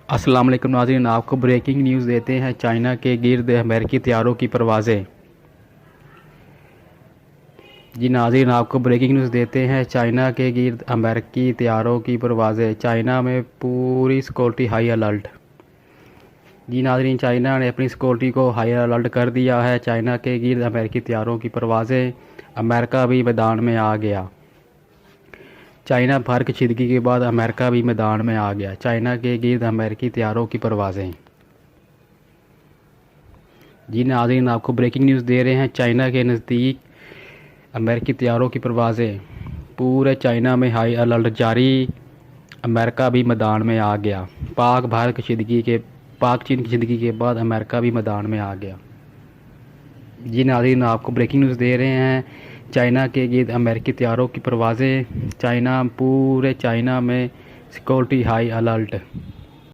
अस्सलाम वालेकुम नाज़रीन, आपको ब्रेकिंग न्यूज़ देते हैं। चाइना के गिर्द अमेरिकी तैयारों की परवाज़ें। जी नाज़रीन, आपको ब्रेकिंग न्यूज़ देते हैं। चाइना के गिर्द अमेरिकी तैयारों की परवाज़ें। चाइना में पूरी सिक्योरिटी हाई अलर्ट। जी नाज़रीन, चाइना ने अपनी सिक्योरिटी को हाई अलर्ट कर दिया है। चाइना के गिर्द अमेरिकी तैयारों की परवाज़ें। अमेरिका भी मैदान में आ गया। चाइना भर कशीदगी के बाद अमेरिका भी मैदान में आ गया। चाइना के गिर्द अमेरिकी तैयारों की परवाज़ें। जी नाज़रीन, आपको ब्रेकिंग न्यूज़ दे रहे हैं। चाइना के नज़दीक अमेरिकी तैयारों की परवाज़ें। पूरे चाइना में हाई अलर्ट जारी। अमेरिका भी मैदान में आ गया। पाक चीन कशीदगी के बाद अमेरिका भी मैदान में आ गया। जी नाज़रीन, आपको ब्रेकिंग न्यूज़ दे रहे हैं। चाइना के गिर्द अमेरिकी तैयारों की परवाज़ें। पूरे चाइना में सिक्योरिटी हाई अलर्ट।